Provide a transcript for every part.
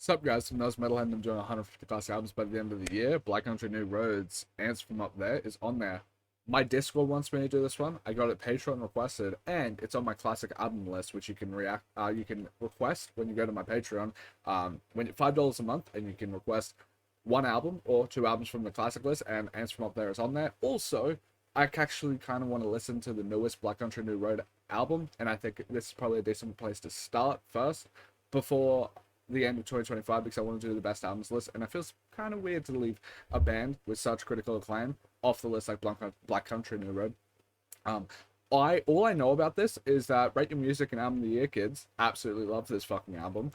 Sup guys, from those Metalhead, I'm doing 150 plus albums by the end of the year. Black Country New Roads, Ants from Up There is on there. My Discord wants me to do this one. I got it Patreon requested, and it's on my classic album list, which you can you can request when you go to my Patreon. When $5 a month, and you can request one album or two albums from the classic list, and Ants from Up There is on there. Also, I actually kind of want to listen to the newest Black Country New Road album, and I think this is probably a decent place to start first before the end of 2025, because I want to do the best albums list, and it feels kind of weird to leave a band with such critical acclaim off the list like Black Country New Road. All I know about this is that Rate Your Music and Album of the Year kids absolutely love this fucking album.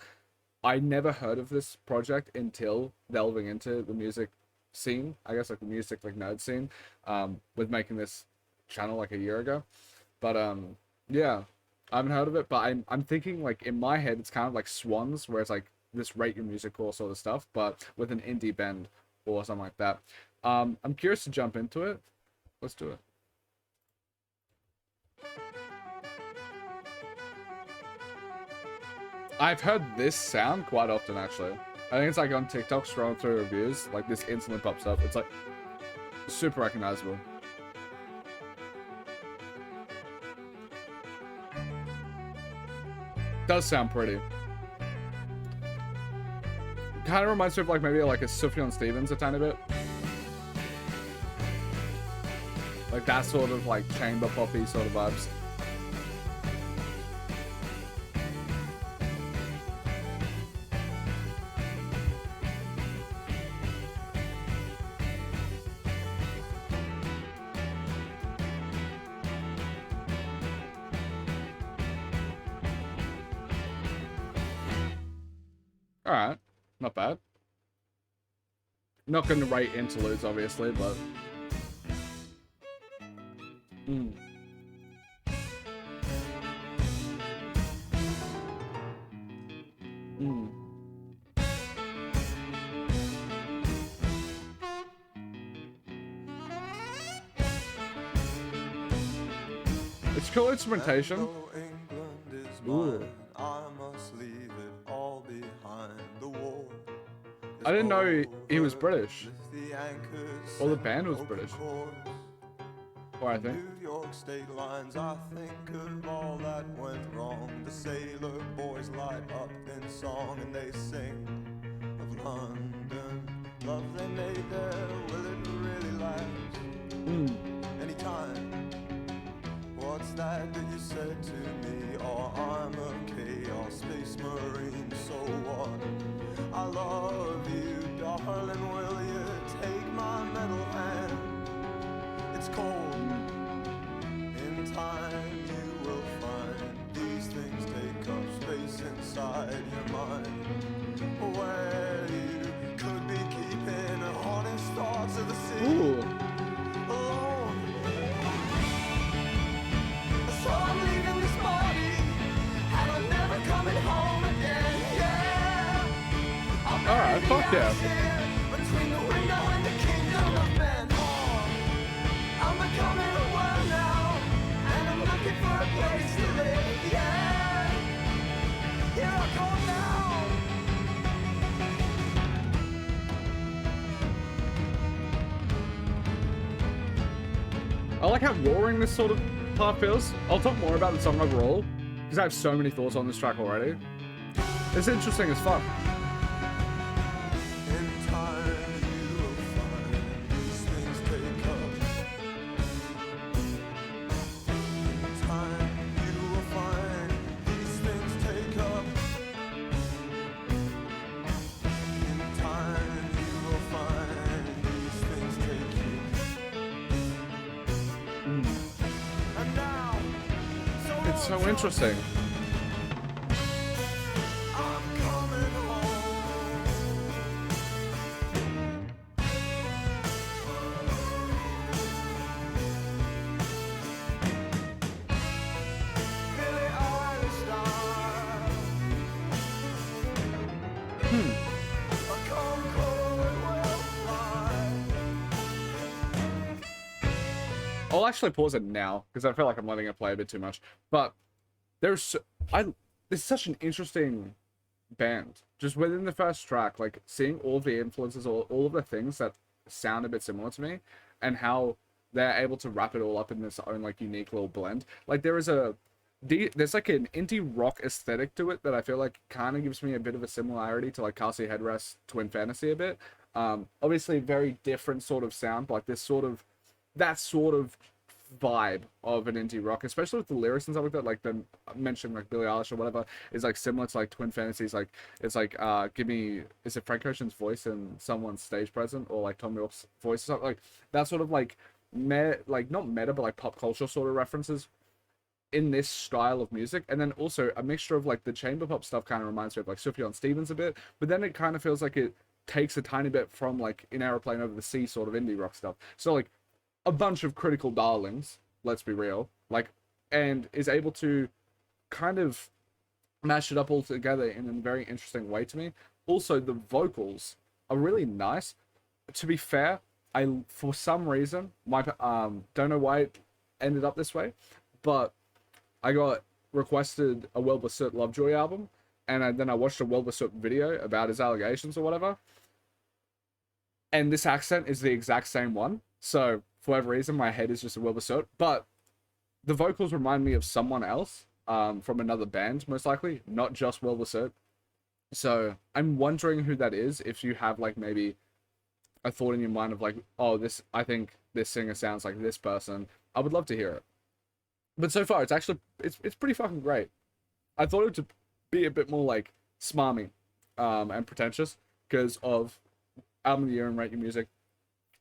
I never heard of this project until delving into the music scene, I guess, like the music like nerd scene, with making this channel like a year ago. But yeah, I haven't heard of it, but I'm thinking, like, in my head it's kind of like Swans, where it's like this Rate Your Music all sort of stuff, but with an indie bend or something like that. I'm curious to jump into it. Let's do it. I've heard this sound quite often, actually. I think it's like on TikTok, scrolling through reviews, like this instantly pops up. It's like super recognizable. Does sound pretty. Kind of reminds me of like maybe like a Sufjan Stevens a tiny bit. Like that sort of like chamber poppy sort of vibes. Alright, not bad. Not gonna rate interludes, obviously, but... Mm. Mm. It's cool instrumentation. Ooh. I didn't know he was British. Or the band was British. Or I think. New York state lines, I think of all that went wrong. The sailor boys light up in song and they sing of London. Love they made there, will it really last? Anytime. What's that you said to me? Oh, I'm a chaos space marine, so what? I love you, darling, will you take my metal hand? It's cold, in time you will find these things take up space inside your mind, where you could be keeping honest thoughts of the sea. Ooh. Alone. So I'm leaving this body, and I'm never coming home again, yeah. Alright, fuck yeah. Between the window and the kingdom of men. I'm becoming a world now, and I'm looking for a place to live, yeah. Here I come now. I like how roaring this sort of part feels. I'll talk more about the song overall, because I have so many thoughts on this track already. It's interesting as fuck. It's so interesting. I'll actually pause it now because I feel like I'm letting it play a bit too much. But there's it's such an interesting band. Just within the first track, like seeing all the influences, all of the things that sound a bit similar to me, and how they're able to wrap it all up in this own like unique little blend. Like there's like an indie rock aesthetic to it that I feel like kind of gives me a bit of a similarity to like Cassie Headrest Twin Fantasy a bit. Obviously very different sort of sound, but like this sort of that sort of vibe of an indie rock, especially with the lyrics and stuff like that. Like the mentioning like Billie Eilish or whatever is like similar to like Twin Fantasies. Like it's like give me, is it Frank Ocean's voice in someone's stage present, or like Tom York's voice or something like that sort of like like not meta but like pop culture sort of references in this style of music. And then also a mixture of like the chamber pop stuff kind of reminds me of like Sufjan Stevens a bit, but then it kind of feels like it takes a tiny bit from like In Aeroplane Over the Sea sort of indie rock stuff. So like a bunch of critical darlings, let's be real, like, and is able to kind of mash it up all together in a very interesting way to me. Also, the vocals are really nice. To be fair, I, for some reason, my don't know why it ended up this way, but I got requested a Wilbur Soot Lovejoy album, and then I watched a Wilbur Soot video about his allegations or whatever, and this accent is the exact same one. So for whatever reason, my head is just a Wilbur Soot, but the vocals remind me of someone else, from another band, most likely, not just Wilbur Soot. So I'm wondering who that is. If you have like maybe a thought in your mind of like, oh, I think this singer sounds like this person, I would love to hear it. But so far, it's pretty fucking great. I thought it would be a bit more like smarmy, and pretentious because of album of the year and Rate Your Music,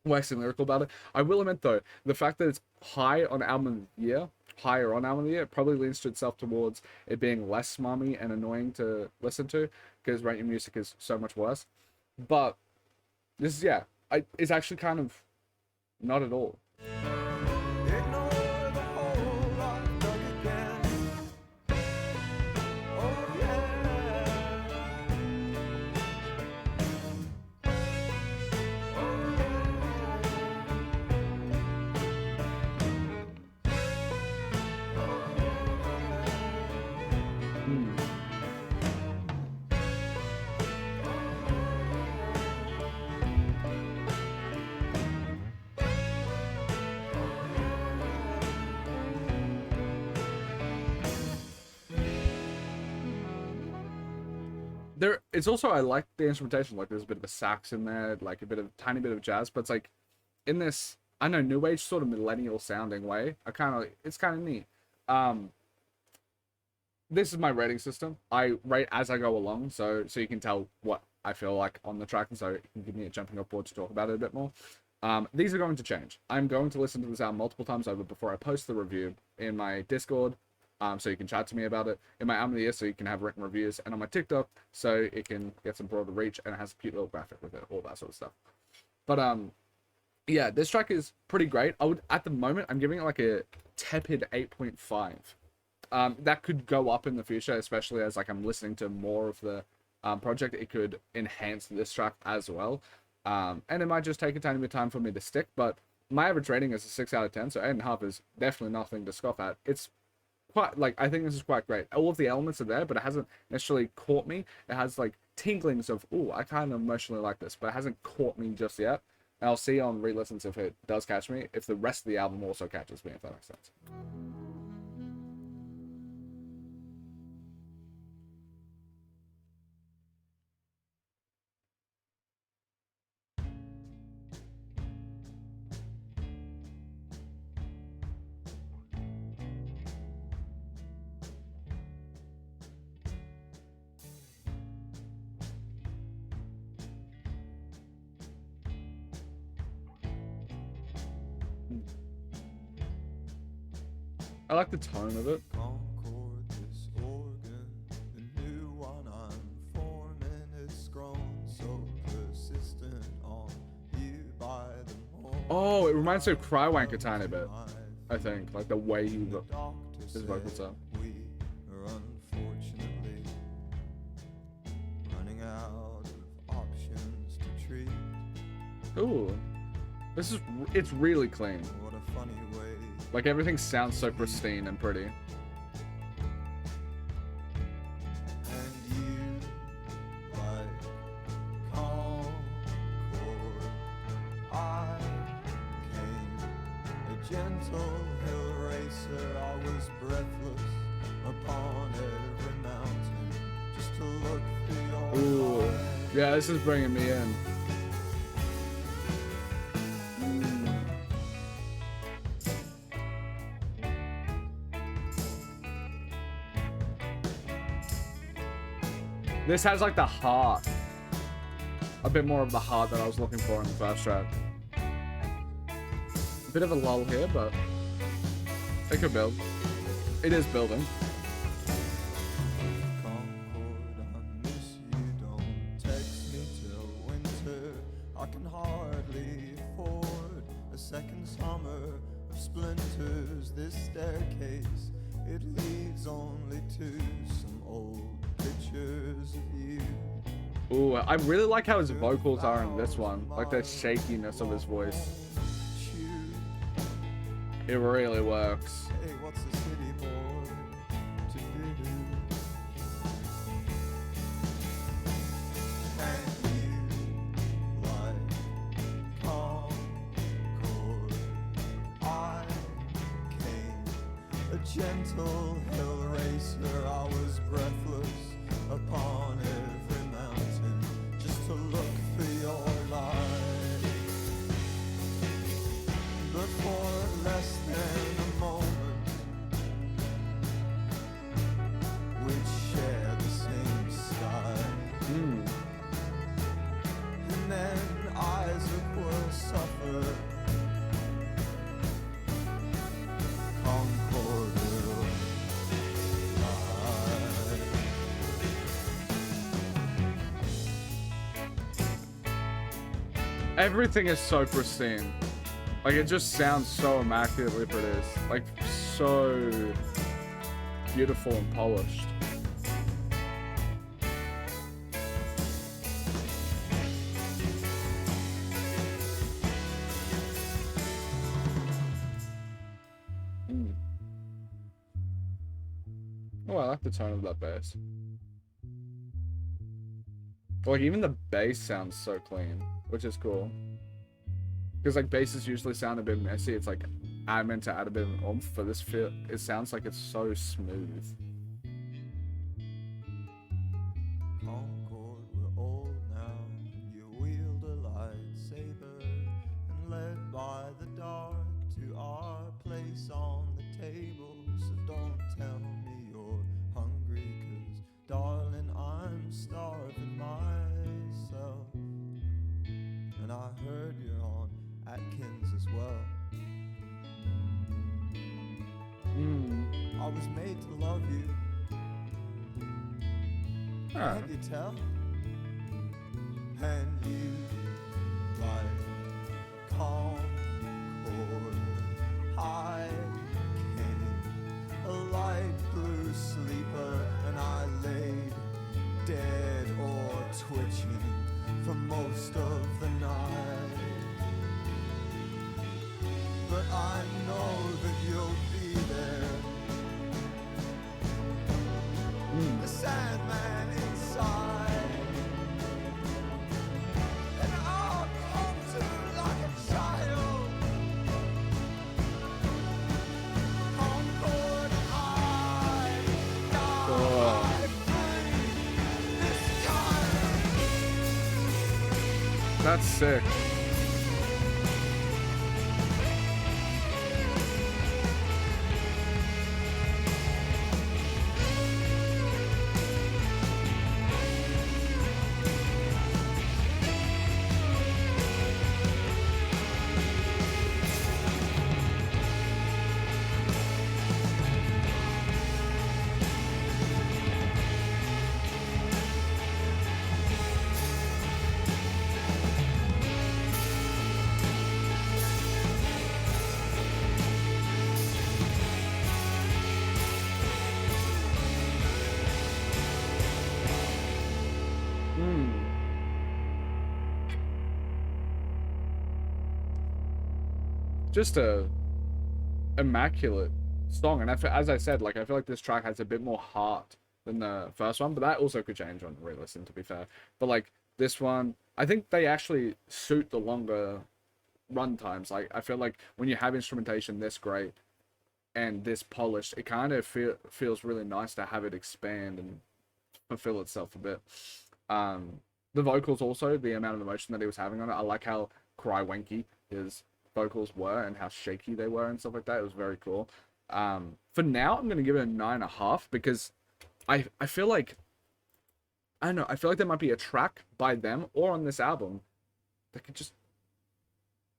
waxing lyrical about it. I will admit though, the fact that it's higher on album of the year probably leans to itself towards it being less smarmy and annoying to listen to, because Rate Your Music is so much worse. But this is, yeah, it's actually kind of not at all. It's also, I like the instrumentation. Like there's a bit of a sax in there, like a tiny bit of jazz, but it's like in this, I know, new age sort of millennial sounding way. It's kind of neat. This is my rating system. I rate as I go along, so you can tell what I feel like on the track, and so you can give me a jumping off board to talk about it a bit more. These are going to change. I'm going to listen to this album multiple times over before I post the review in my Discord, so you can chat to me about it, in my album of the year, so you can have written reviews, and on my TikTok, so it can get some broader reach, and it has a cute little graphic with it, all that sort of stuff. But yeah, this track is pretty great. At the moment, I'm giving it like a tepid 8.5. That could go up in the future, especially as like I'm listening to more of the project. It could enhance this track as well, and it might just take a tiny bit of time for me to stick. But my average rating is a 6 out of 10, so 8.5 is definitely nothing to scoff at. It's quite, like, I think this is quite great. All of the elements are there, but it hasn't necessarily caught me. It has like tinklings of, oh, I kind of emotionally like this, but it hasn't caught me just yet. And I'll see on re-listens if it does catch me, if the rest of the album also catches me, if that makes sense. I like the tone of it. Oh, it reminds me of Crywank a tiny bit, I think, like the way his vocals are. Ooh, it's really clean. Like everything sounds so pristine and pretty. Gentle hill racer, I was breathless upon every mountain just to look for your Ooh. light. Yeah, this is bringing me in. This has like the heart. A bit more of the heart that I was looking for in the first track. A bit of a lull here, but it could build. It is building. Concord, I miss you, don't text me till winter. I can hardly afford a second summer of splinters. This staircase, it leads only to some old pictures of you. Ooh, I really like how his vocals are in this one. Like the shakiness of his voice. It really works. Hey, what's the city boy to do? And you like Concord, I came a gentle hill racer. I was breathless upon every mountain just to look for your light. But for less than a moment, we'd share the same sky. And then Isaac will suffer. Concord will lie. Everything is so pristine. Like, it just sounds so immaculately produced. Like, so beautiful and polished. Oh, I like the tone of that bass. Like, even the bass sounds so clean, which is cool. Because, like, basses usually sound a bit messy. It's like, I meant to add a bit of oomph for this feel. It sounds like it's so smooth. Concord, we're old now, and you wield a lightsaber and led by the dark to our place on the table. So don't tell me you're hungry, 'cause darling, I'm starving myself. And I heard you're on Atkins as well. I was made to love you. Can't you tell? And you like Concord, I came a light blue sleeper, and I laid dead or twitching for most of the night. But I know that you'll be there. The Sandman inside, and I'll come to like a child. Concord, I die free this time. That's sick. Just a immaculate song, and as I said, like, I feel like this track has a bit more heart than the first one, but that also could change on re-listen, to be fair. But like this one, I think they actually suit the longer run times. Like I feel like when you have instrumentation this great and this polished, it kind of feels really nice to have it expand and fulfill itself a bit. Um, the vocals also, the amount of emotion that he was having on it. I like how cry-wanky his vocals were and how shaky they were and stuff like that. It was very cool. For now, I'm gonna give it a 9.5 because I feel like I don't know. I feel like there might be a track by them or on this album that could just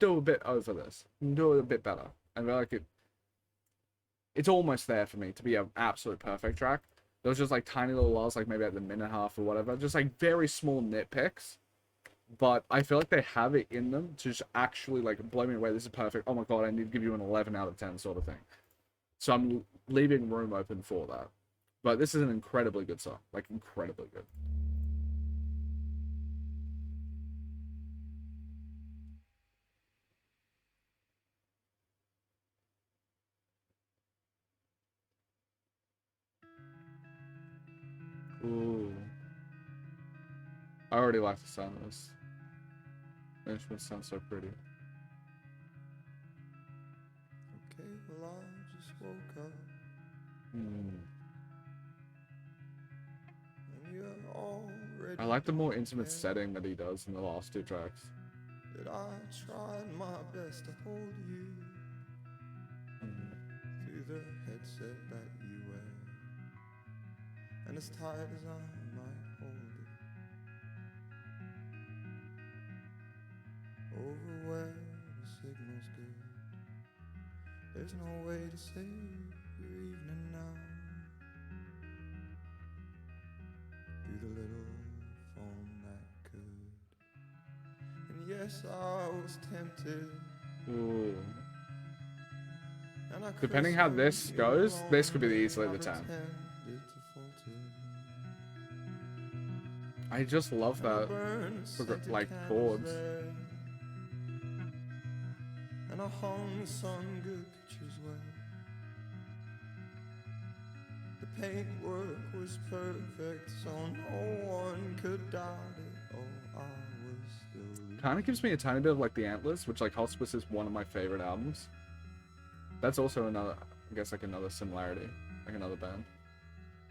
do a bit over this, do it a bit better. I feel like it's almost there for me to be an absolute perfect track. There was just like tiny little lulls, like maybe at the minute half or whatever, just like very small nitpicks. But I feel like they have it in them to just actually like blow me away. This is perfect. Oh my god, I need to give you an 11 out of 10 sort of thing. So I'm leaving room open for that. But this is an incredibly good song, like incredibly good. Ooh. I already like the sound of this. The instruments sound so pretty. Okay, well I just woke up Mm. and you're already I like the more intimate dead. setting that he does in the last two tracks. That I tried my best to hold you through the headset that you wear, and as tight as I might hold it, over where the signal's good, there's no way to save your evening now, through the little phone that could. And yes, I was tempted. Ooh. And I Depending how this goes, this could be easily the 10. I just love that, like, chords. And I hung some good pictures where the paintwork was perfect, so no one could doubt it. Oh, I was still. Kind of gives me a tiny bit of like the Antlers, which like Hospice is one of my favorite albums. That's also another, I guess, like another similarity, like another band.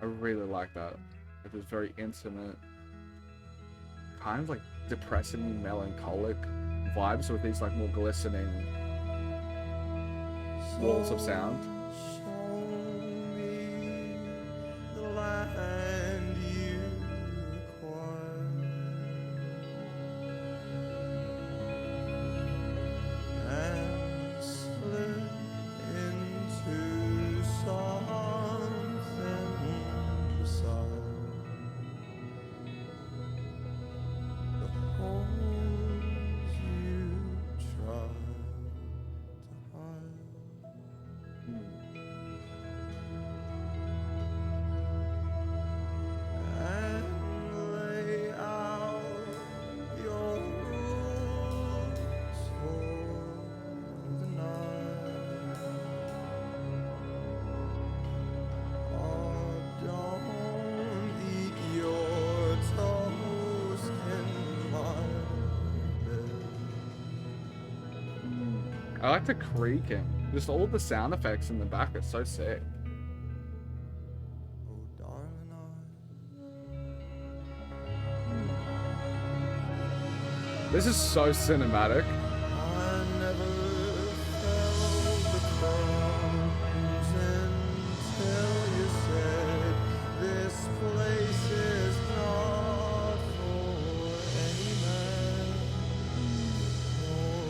I really like that. It was very intimate, kind of like depressingly melancholic vibes with these like more glistening walls of sound. Show me the land you require, and slip into something beside the holes you try to hide. And lay out your rules for the night. Oh, don't eat your toast in my bed. I like the creaking. Just all the sound effects in the back are so sick. Oh, darling, This is so cinematic. I never felt the crumbs until you said this place is not for any man. Or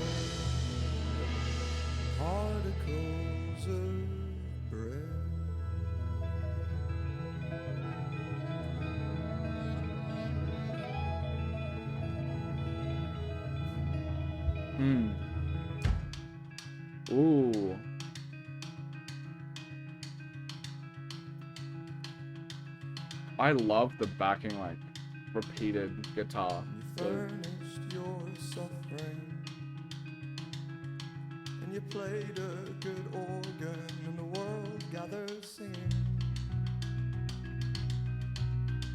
particles of bread. Ooh. I love the backing, like, repeated guitar. You So, furnished your suffering, and you played a good organ, and the world gathered singing.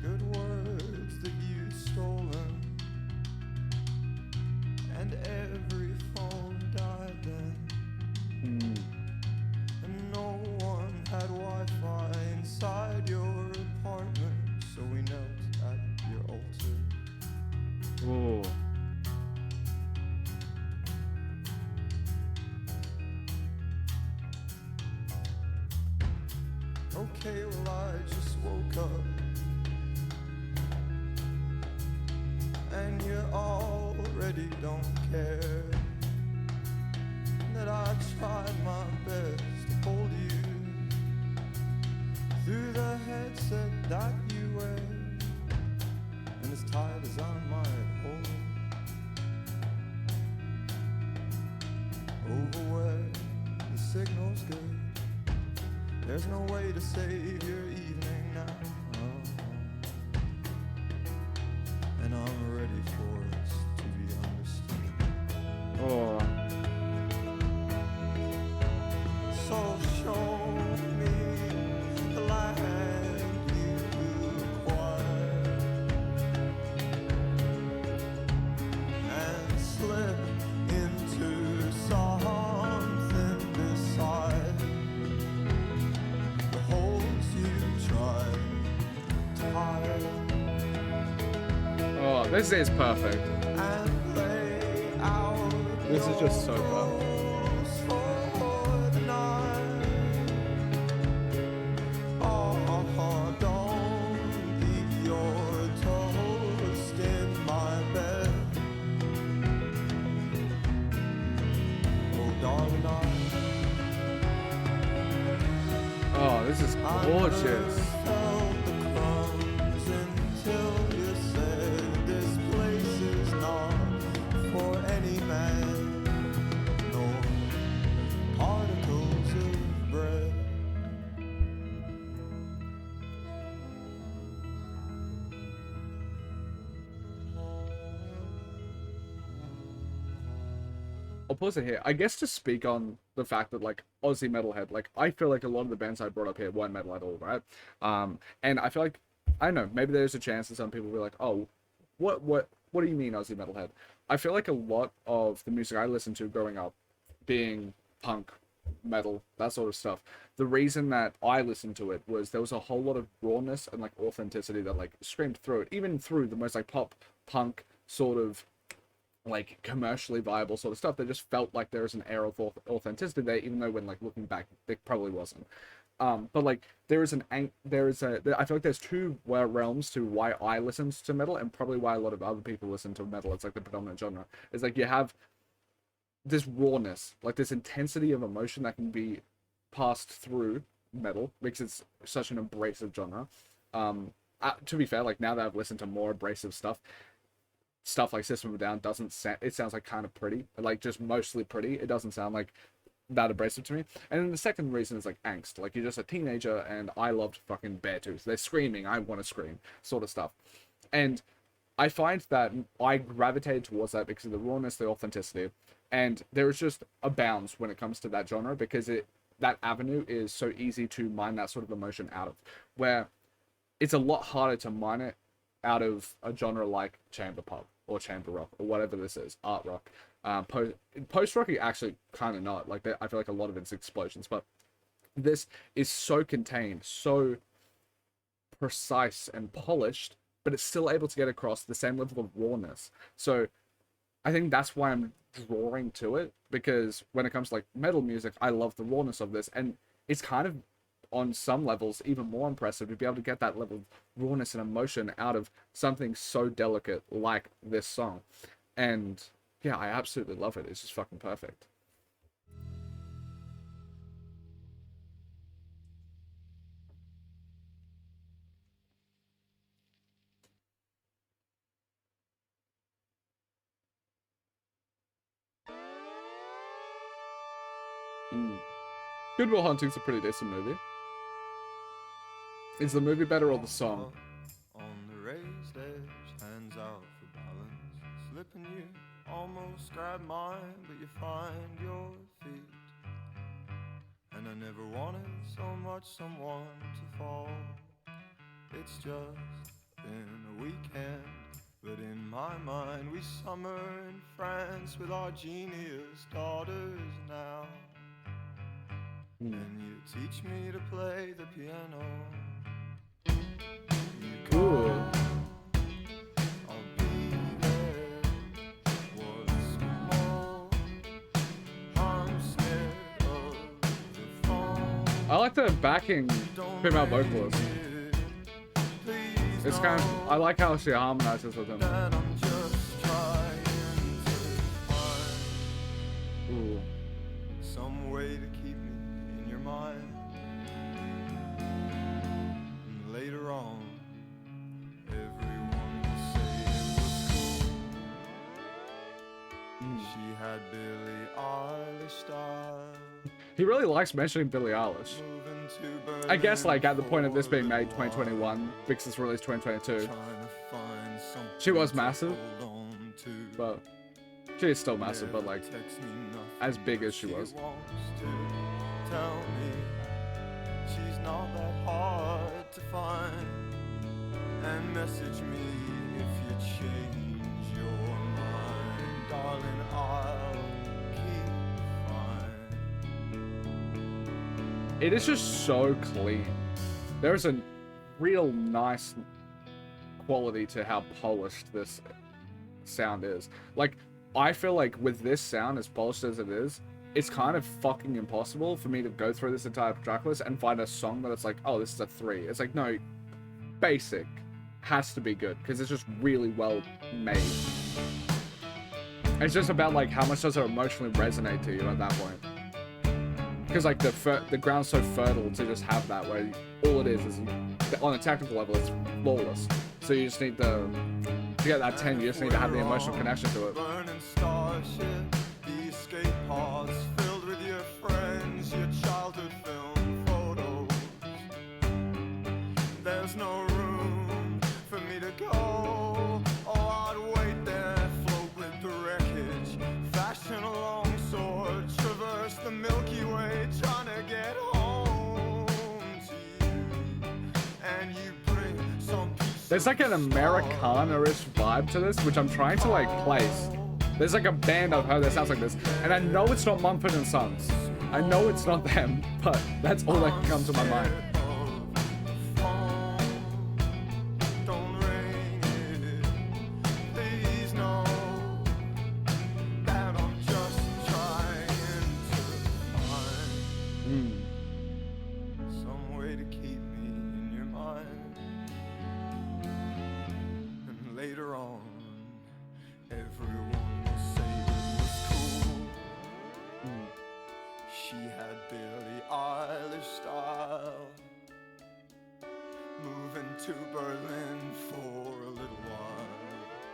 Good words that you'd stolen, and every phone Ooh. Okay, well I just woke up and you already don't care that I tried my best to hold you through the headset that you wear, and as tight as I might hold over where the signal's good, there's no way to save your evening now. And I'm ready for us to be understood. Oh. So show me the land you acquired and slip into something beside the holes you tried to hide. Oh, this is perfect. And lay out This is just so perfect. yours for the night. Oh, don't eat your toast in my bed. Oh, darling, Oh, this is I gorgeous. never felt the crumbs until you said this place is not for any man, nor particles of bread. I'll pause it here. I guess to speak on the fact that like Aussie Metalhead, like I feel like a lot of the bands I brought up here weren't metal at all, right? And I feel like I don't know, maybe there's a chance that some people will be like, oh, what do you mean Aussie Metalhead? I feel like a lot of the music I listened to growing up, being punk, metal, that sort of stuff, the reason that I listened to it was there was a whole lot of rawness and like authenticity that like screamed through it, even through the most like pop punk sort of like commercially viable sort of stuff. They just felt like there was an air of authenticity there, even though when like looking back, there probably wasn't. But like there is I feel like there's two realms to why I listened to metal and probably why a lot of other people listen to metal. It's like the predominant genre. It's like you have this rawness, like this intensity of emotion that can be passed through metal because it's such an abrasive genre. To be fair, like now that I've listened to more abrasive stuff like System of a Down doesn't sound, it sounds like kind of pretty, like just mostly pretty. It doesn't sound like that abrasive to me. And then the second reason is like angst. Like you're just a teenager and I loved fucking Beartooth. They're screaming, I want to scream, sort of stuff. And I find that I gravitated towards that because of the rawness, the authenticity, and there is just a bounds when it comes to that genre because that avenue is so easy to mine that sort of emotion out of, where it's a lot harder to mine it out of a genre like chamber pop or chamber rock or whatever this is, art rock. Post rock actually kind of not like that. I feel like a lot of it's explosions, but this is so contained, so precise and polished, but it's still able to get across the same level of rawness. So I think that's why I'm drawing to it, because when it comes to like metal music, I love the rawness of this, and it's kind of on some levels even more impressive to be able to get that level of rawness and emotion out of something so delicate like this song. And yeah, I absolutely love it. It's just fucking perfect. Good Will Hunting's a pretty decent movie. Is the movie better or the song? On the raised edge, hands out for balance, slipping you almost grab mine, but you find your feet. And I never wanted so much someone to fall. It's just been a weekend, but in my mind we summer in France with our genius daughters now. And you teach me to play the piano. Cool. I'll be there I like the backing female vocalist. It's kind of, I like how she harmonizes with him. Ooh. Some way to keep me in your mind. And later on, everyone will say it was cool. She had Billie Eilish style. He really likes mentioning Billie Eilish. I guess, like, at the point of this being made 2021, Victious released 2022. She was massive, but she is still massive, but like, as big as she was. Tell me she's not that hard to find, and message me if you change your mind, darling. I'll keep fine. It is just so clean. There's a real nice quality to how polished this sound is. Like, I feel like with this sound, as polished as it is, it's kind of fucking impossible for me to go through this entire track list and find a song that it's like, oh, this is a 3. It's like, no, basic has to be good because it's just really well made. It's just about like how much does it emotionally resonate to you at that point. Because like the ground's so fertile to just have that, where all it is on a technical level, it's flawless. So you just need to get that 10. You just need to have the emotional connection to it. Burning starship, the escape pods filled with your friends, your childhood film photos. There's no room for me to go. Oh, I'd wait there, float with the wreckage, fashion a long sword, traverse the Milky Way, trying to get home to you. And you bring some peace. There's like an Americana-ish vibe to this, which I'm trying to like place. There's like a band I've heard that sounds like this, and I know it's not Mumford and Sons. I know it's not them, but that's all that can come to my mind.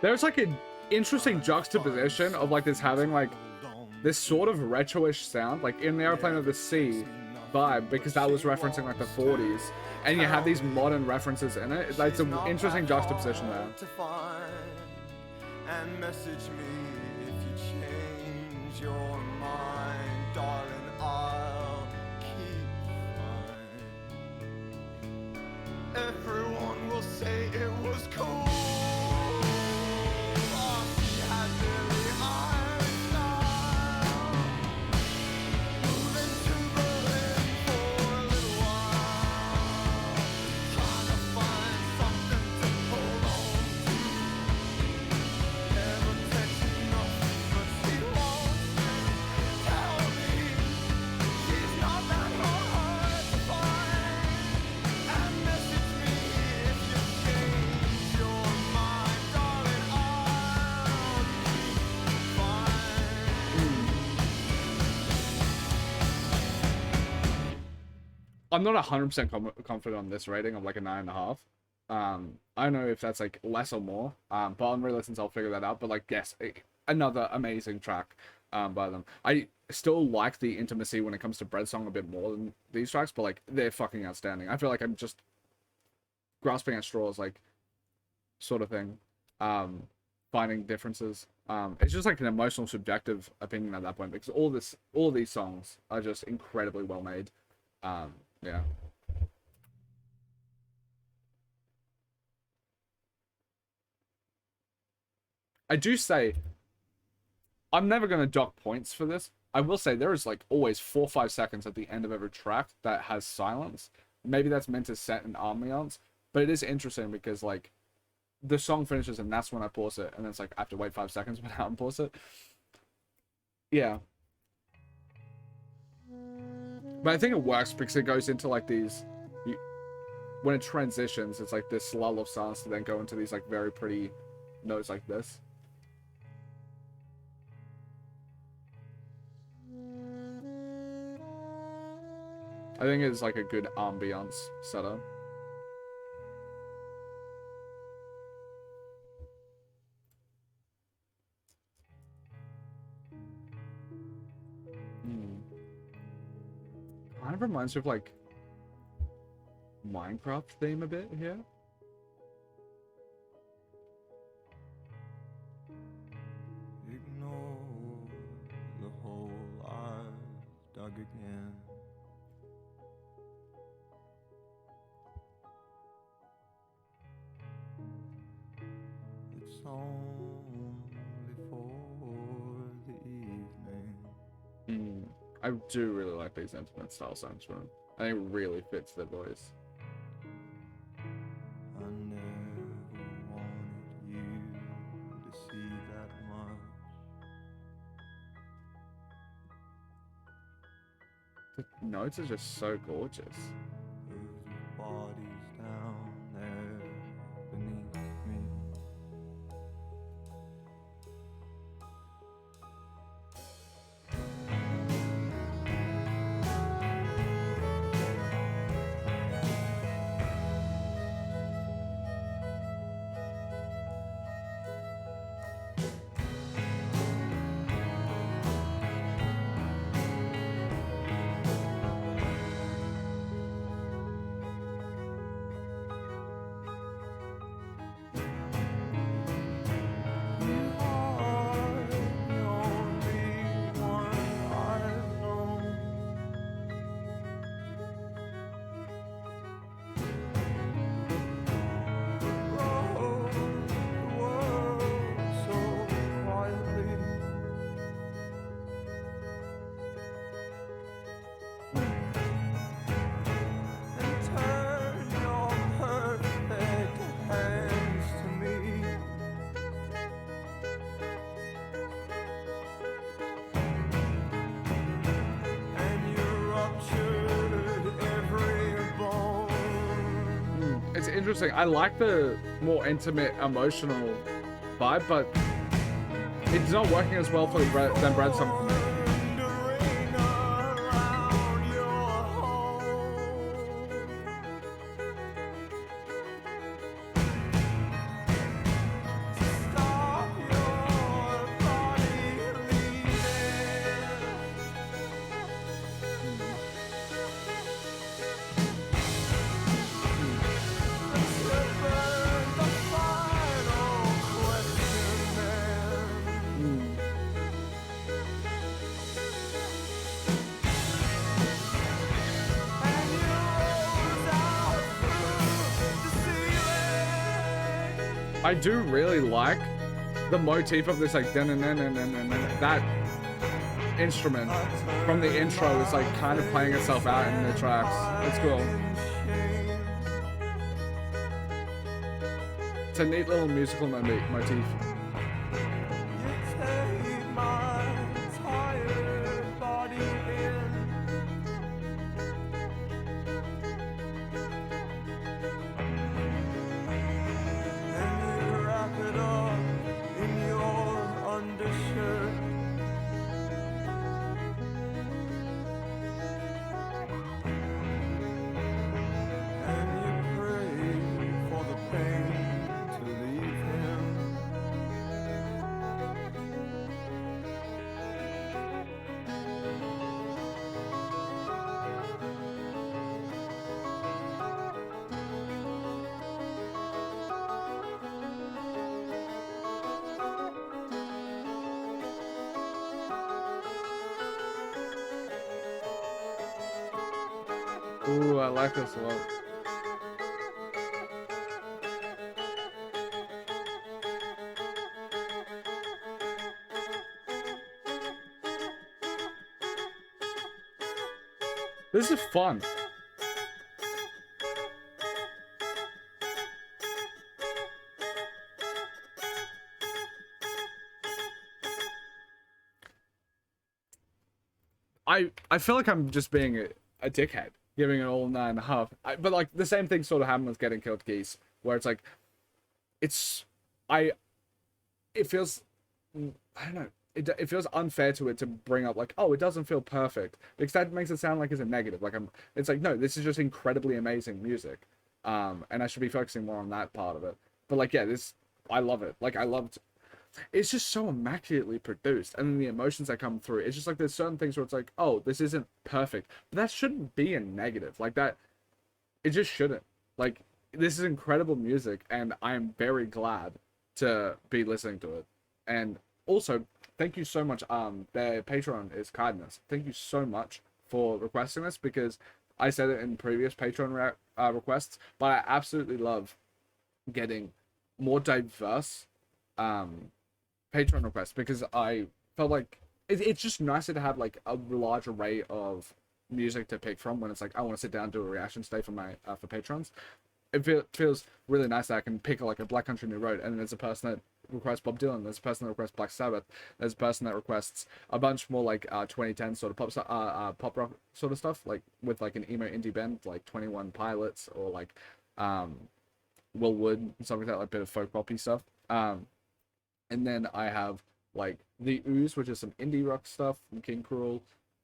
There's like an interesting juxtaposition of like this having like this sort of retro-ish sound, like in the Airplane of the Sea vibe, because that was referencing like the 40s, and you have these modern references in it. It's an interesting juxtaposition there. And message me if you change your mind, darling. I'll keep fine. Everyone will say it was cool. I'm not 100% confident on this rating of like a 9.5. I don't know if that's like less or more. But on re-listens I'll figure that out. But like, yes, another amazing track by them. I still like the intimacy when it comes to Bread Song a bit more than these tracks, but like they're fucking outstanding. I feel like I'm just grasping at straws, like sort of thing. Finding differences. It's just like an emotional, subjective opinion at that point, because all these songs are just incredibly well made. Yeah. I do say, I'm never going to dock points for this. I will say there is like always 4 or 5 seconds at the end of every track that has silence. Maybe that's meant to set an ambiance, but it is interesting because like the song finishes and that's when I pause it, and then it's like I have to wait 5 seconds when I unpause it. Yeah. But I think it works because it goes into like these, when it transitions, it's like this lull of silence to then go into these like very pretty notes like this. I think it's like a good ambiance setup. Kind of reminds me of like Minecraft theme a bit here. Ignore the hole I've dug again. It's only for the evening. I do really like these intimate style songs from him. I think it really fits their voice. I never wanted you to see that much. The notes are just so gorgeous. Of the bodies down there beneath me. It's interesting. I like the more intimate, emotional vibe, but it's not working as well for than Bread Song for me. I do really like the motif of this like that instrument from the intro is like kind of playing itself out in the tracks. It's cool. It's a neat little musical motif. Ooh, I like this a lot. This is fun. I feel like I'm just being a dickhead, giving it all 9.5. But like the same thing sort of happened with Getting Killed Geese, where it's like, it's, I, it feels, I don't know. It feels unfair to it to bring up like, oh, it doesn't feel perfect, because that makes it sound like it's a negative. Like it's like, no, this is just incredibly amazing music, and I should be focusing more on that part of it. But like, yeah, I love it. Like I loved, it's just so immaculately produced, and then the emotions that come through. It's just like there's certain things where it's like, oh, this isn't perfect, but that shouldn't be a negative. Like that, it just shouldn't. Like this is incredible music, and I am very glad to be listening to it. And also, thank you so much. Their Patreon is Kindness. Thank you so much for requesting this, because I said it in previous Patreon requests, but I absolutely love getting more diverse Patreon requests, because I felt like it's just nicer to have like a large array of music to pick from when it's like I want to sit down and do a reaction today for my for patrons. Feels really nice that I can pick like a Black Country New Road, and then there's a person that requests Bob Dylan, there's a person that requests Black Sabbath, there's a person that requests a bunch more like 2010 sort of pop rock sort of stuff, like with like an emo indie band like 21 Pilots, or like Will Wood and stuff like that, like a bit of folk poppy stuff. And then I have like the Ooze, which is some indie rock stuff from King Cruel.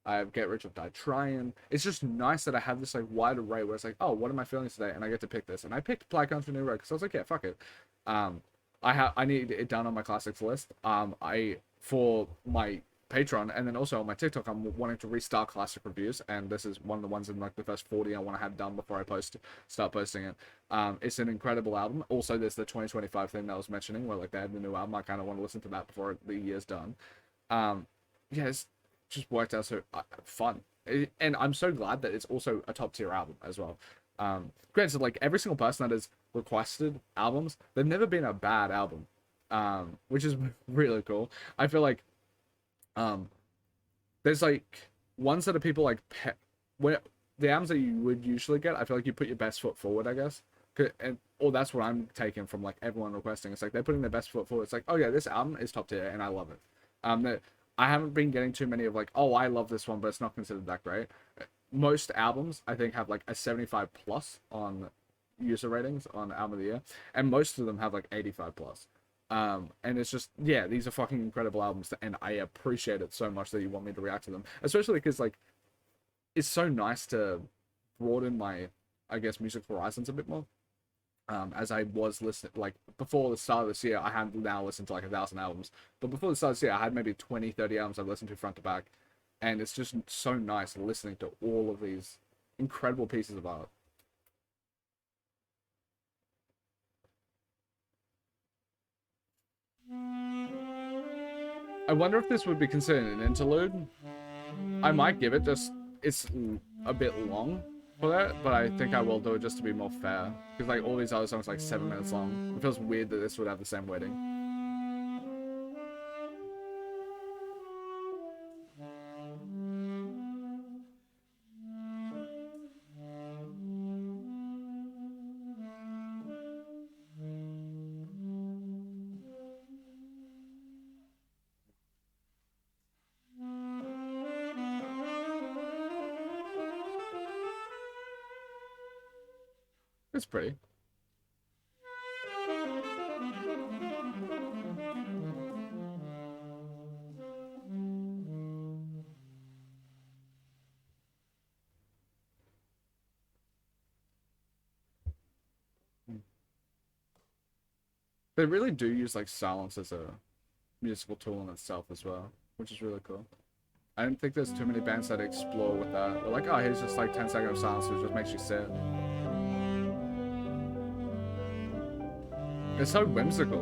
I have Get Rich or Die Trying. It's just nice that I have this like wide array where it's like, oh, what am I feeling today? And I get to pick this. And I picked Black Country New Road because I was like, yeah, fuck it. I need it done on my classics list. I for my Patreon, and then also on my TikTok, I'm wanting to restart classic reviews, and this is one of the ones in like the first 40 I want to have done before I start posting it. It's an incredible album. Also, there's the 2025 thing that I was mentioning, where like they had the new album. I kind of want to listen to that before the year's done. Yeah, it's just worked out so fun, and I'm so glad that it's also a top tier album as well. Granted, like every single person that has requested albums, they've never been a bad album, which is really cool. I feel like there's like ones that are people like where the albums that you would usually get, I feel like you put your best foot forward, I guess. And or that's what I'm taking from like everyone requesting. It's like they're putting their best foot forward. It's like, oh yeah, this album is top tier and I love it. That I haven't been getting too many of like, oh, I love this one, but it's not considered that great. Most albums I think have like a 75 plus on user ratings on album of the year, and most of them have like 85 plus. And it's just, yeah, these are fucking incredible albums, and I appreciate it so much that you want me to react to them, especially because like it's so nice to broaden my, I guess, music horizons a bit more. As I was listening, like before the start of this year, I had now listened to like 1,000 albums, but before the start of this year, I had maybe 20, 30 albums I've listened to front to back, and it's just so nice listening to all of these incredible pieces of art. I wonder if this would be considered an interlude. I might give it, just it's a bit long for that, but I think I will do it just to be more fair, because like all these other songs are like 7 minutes long. It feels weird that this would have the same weighting. It's pretty. They really do use like silence as a musical tool in itself as well, which is really cool. I don't think there's too many bands that explore with that. They're like, oh, here's just like 10 seconds of silence, which just makes you sit. It's so whimsical.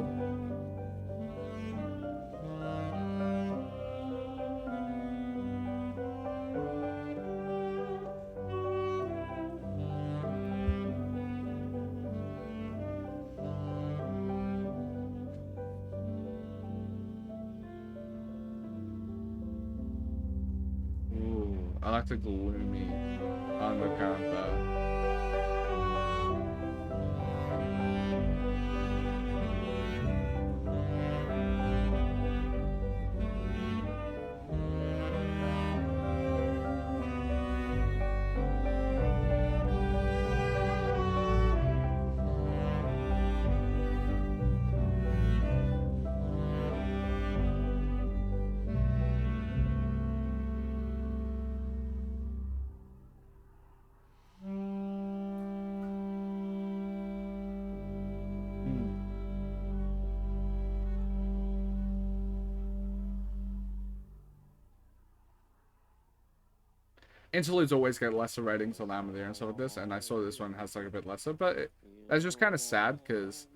Ooh, I like the gloomy undercurrent there. Interludes always get lesser ratings on Amateur and stuff like this, and I saw this one has like a bit lesser, but that's just kind of sad because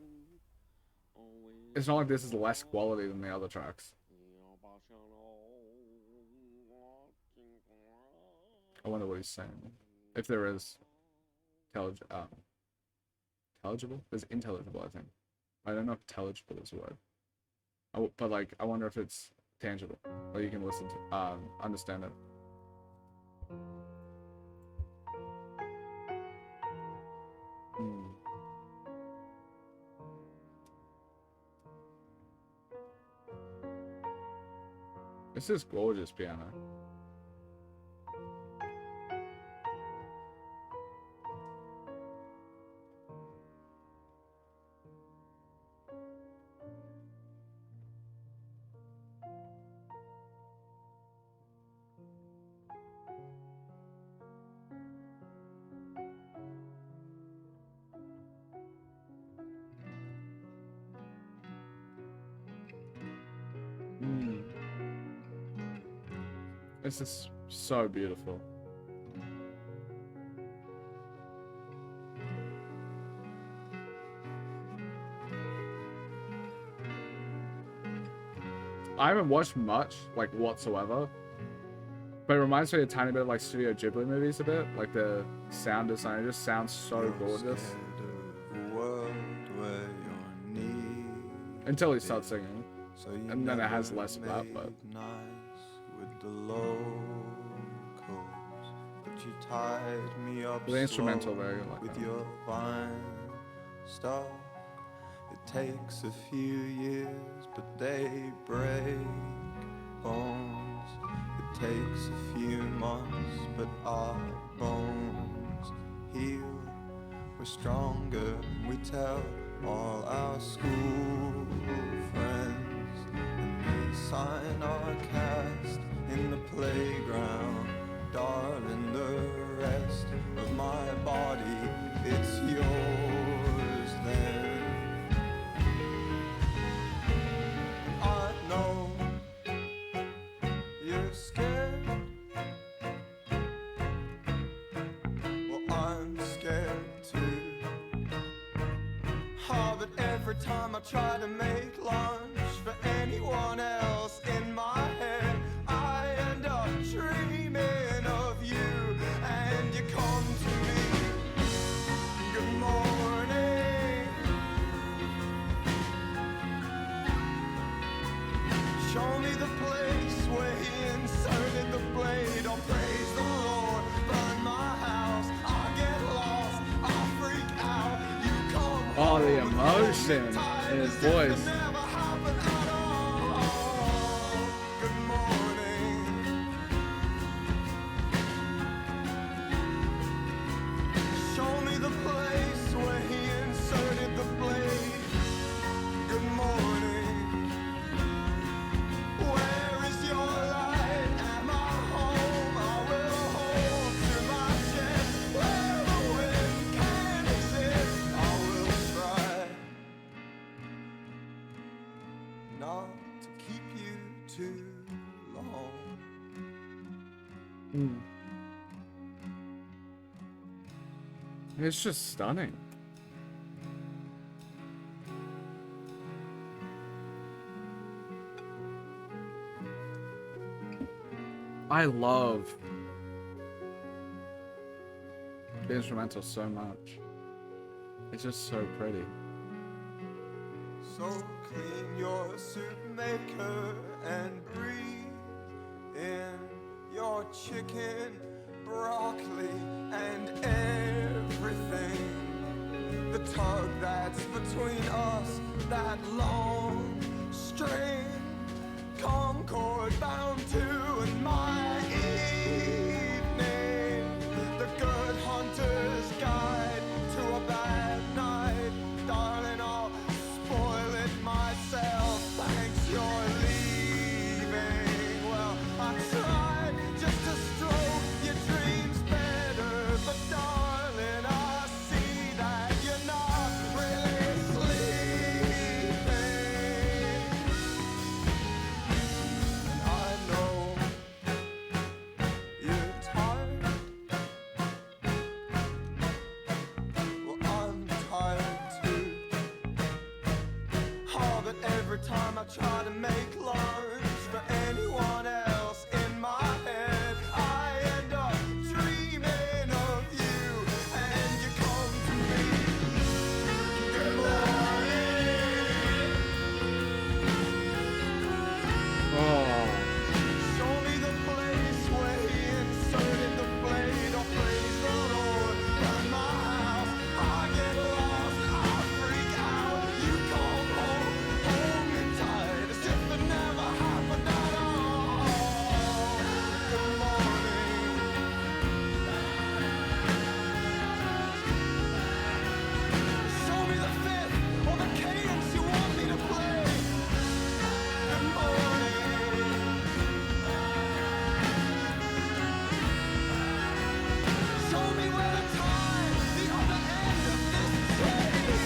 it's not like this is less quality than the other tracks. I wonder what he's saying. If there is intelligible? There's intelligible, I think. I don't know if intelligible is a word. But like, I wonder if it's tangible, or you can listen to, understand it. This is gorgeous piano. This is so beautiful. I haven't watched much, like, whatsoever. But it reminds me a tiny bit of, like, Studio Ghibli movies a bit. Like, the sound design, it just sounds so gorgeous. Until he starts singing. And then it has less of that, but... The instrumental very like with your fine stuff. It takes a few years, but they break bones. It takes a few months, but our bones heal. We're stronger, we tell all our school friends, and they sign our cast in the playground. Darling, the rest of my body, it's yours then. I know you're scared. Well, I'm scared too. Oh, but every time I try to make lunch for anyone else in my head, I end up dreaming of you, and you come to me. Good morning. Show me the place where he inserted the blade. Oh, praise the Lord, burn my house. I get lost, I freak out. You come oh, the emotion in his voice. It's just stunning. I love the instrumental so much. It's just so pretty. So clean your soup maker and breathe in your chicken, broccoli, and everything. The tug that's between us, that long string, concord bound to in my evening. The good hunter's guide to a bad night. Darling, I'll spoil it myself. Thanks, you're leaving. Well, I tried just to stroke your dreams better, but darling, I see that you're not really sleeping. time I try to make lunch for anyone else in my head, I end up dreaming of you, and you come to me. Good morning. Oh. Show me the place where he inserted the blade. Oh, praise the Lord, burn my house. I get lost, I freak out. You come home, hold me tight, as if it never happened at all. Good morning. Show me the fifth or the cadence you want me to play. Good morning. Show me where the time, the other end of this chain is.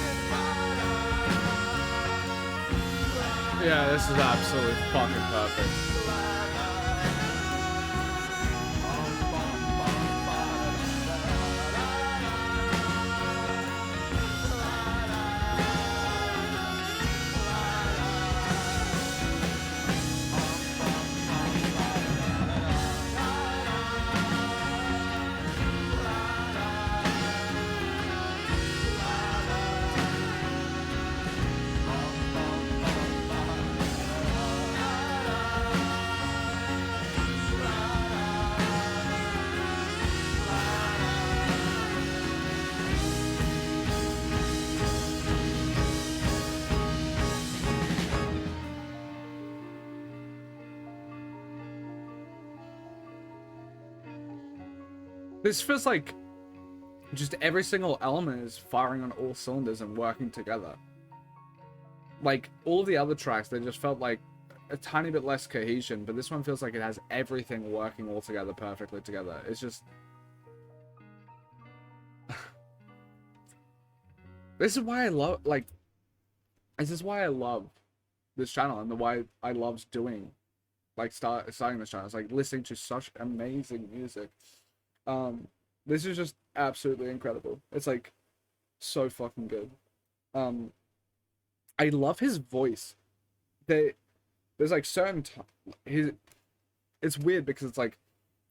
Yeah, this is absolutely fucking perfect. This feels like just every single element is firing on all cylinders and working together. Like all the other tracks, they just felt like a tiny bit less cohesion, but this one feels like it has everything working all together perfectly together. It's just this is why I love this is why I love this channel and the why I loved doing starting this channel. It's like listening to such amazing music. This is just absolutely incredible. It's like so fucking good. I love his voice. There's like certain it's weird because it's like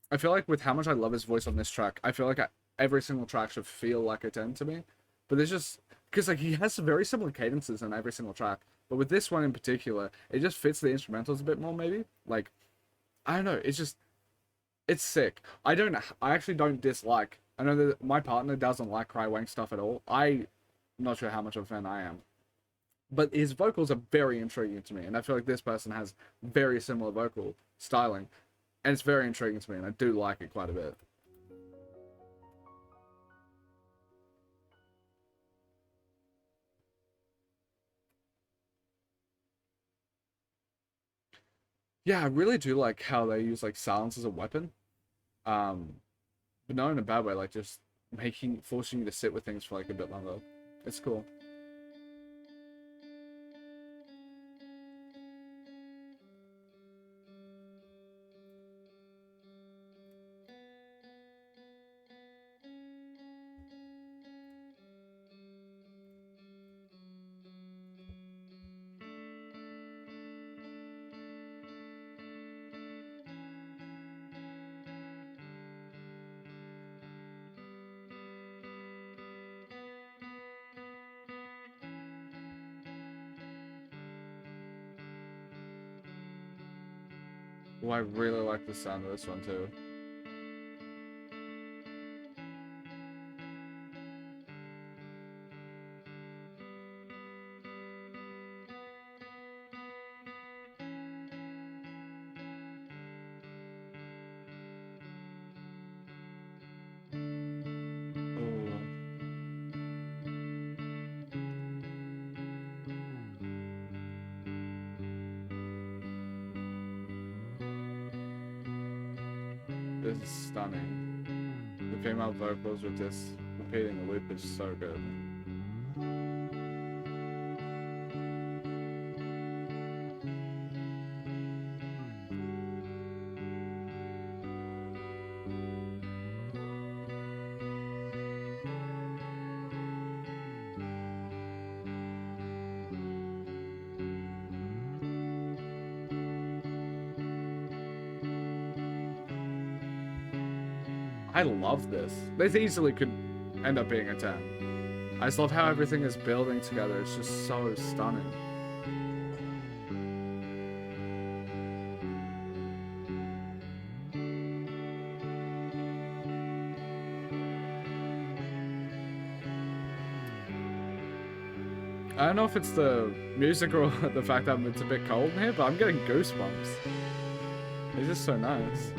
I feel like with how much I love his voice on this track, I feel like every single track should feel like a 10 to me. But there's just because like he has very similar cadences on every single track, but with this one in particular, it just fits the instrumentals a bit more. Maybe like I don't know. It's sick. I actually don't dislike. I know that my partner doesn't like Cry Wank stuff at all. I'm not sure how much of a fan I am. But his vocals are very intriguing to me, and I feel like this person has very similar vocal styling, and it's very intriguing to me, and I do like it quite a bit. Yeah, I really do like how they use like silence as a weapon. But not in a bad way, like just forcing you to sit with things for like a bit longer. It's cool. Oh, I really like the sound of this one too. This is stunning. The female vocals with this repeating the loop is so good. I love this. This easily could end up being a 10. I just love how everything is building together. It's just so stunning. I don't know if it's the music or the fact that it's a bit cold in here, but I'm getting goosebumps. It's just so nice.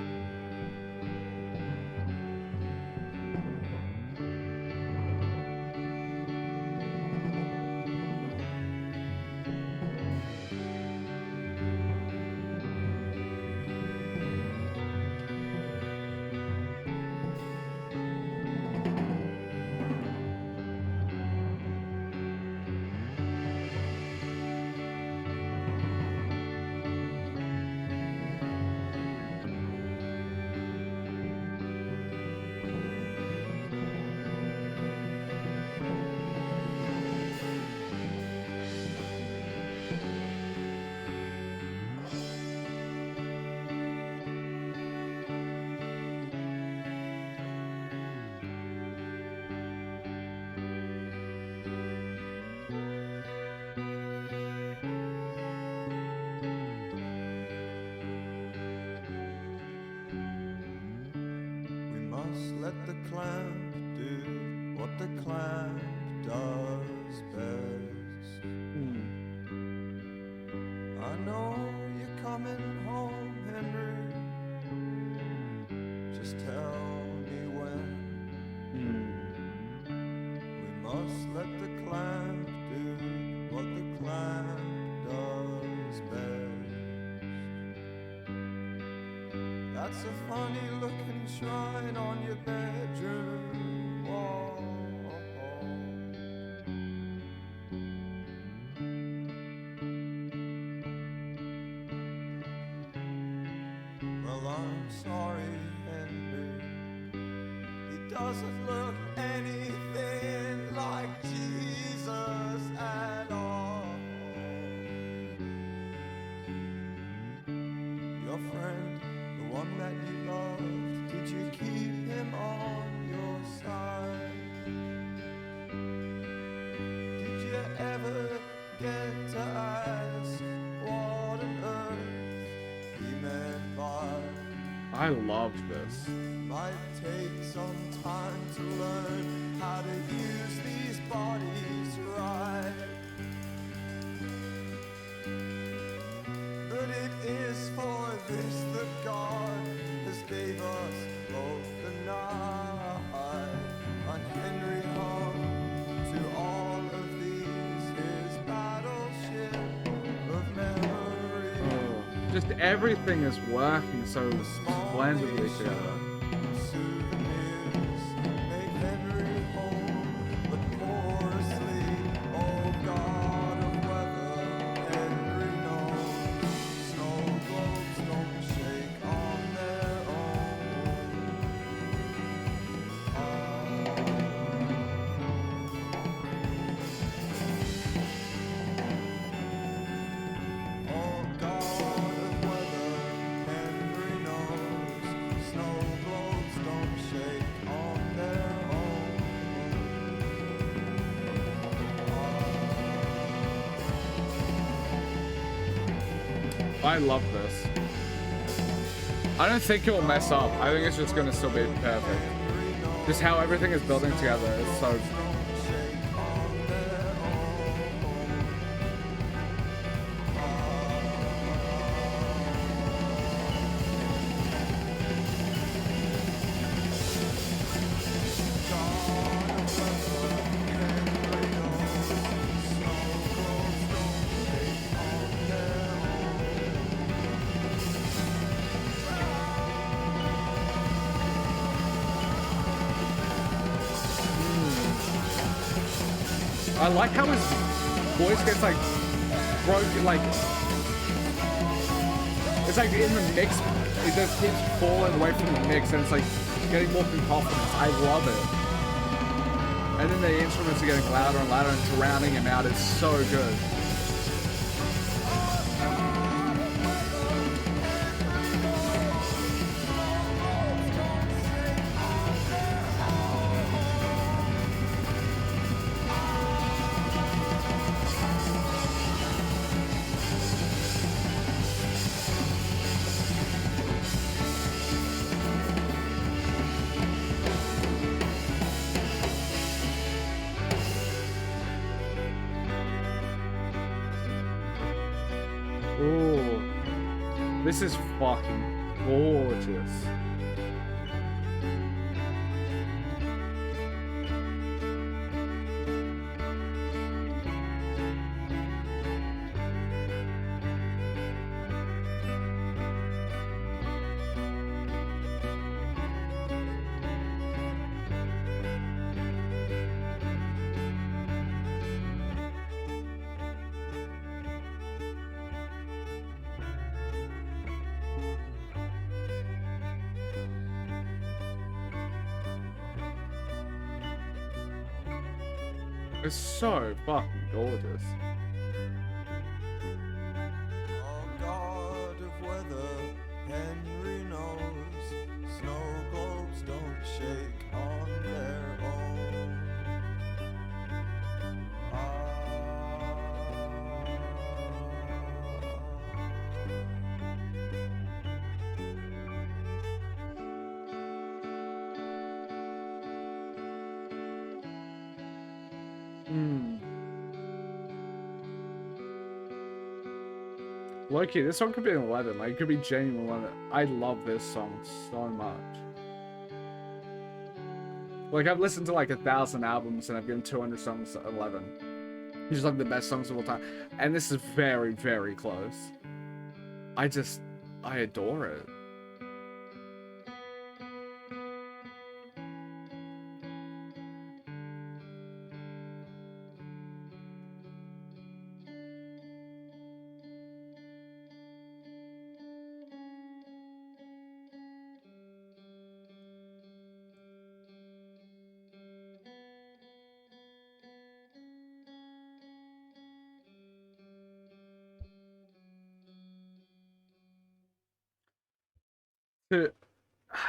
Let the clamp do what the clamp does best. I know you're coming home, Henry. Just tell me when. We must let the clamp do what the clamp does best. That's a funny looking shrine on your bedroom wall. Well, I'm sorry, Henry. He doesn't look anything like Jesus at all. Your friend, the one that you loved, did you keep him on your side? Did you ever get to ask what on earth he meant by? I love this. Might take some time to learn how to use these bodies right. But it is for this that God has gave us both the night. On Henry hung to all of these his battleship of memory. Just everything is working so splendidly together. Souvenirs make Henry whole, but poor asleep. Oh God of weather, Henry knows. Snow globes don't shake on their own. Oh God of weather, Henry knows. Snow globes don't shake on their own. I love this. I don't think it will mess up. I think it's just going to still be perfect. Just how everything is building together is so... I like how his voice gets like broken, like it's like in the mix, it just keeps falling away from the mix and it's like getting more confidence. I love it. And then the instruments are getting louder and louder and surrounding him out. It's so good. This is fucking gorgeous. It's so fucking gorgeous. Oh, God of weather, Henry knows snow globes don't shake on their own. Mm. Low-key, this song could be an 11. Like, it could be genuine 11. I love this song so much. Like, I've listened to like 1,000 albums and I've given 200 songs 11. These are like the best songs of all time. And this is very, very close. I adore it.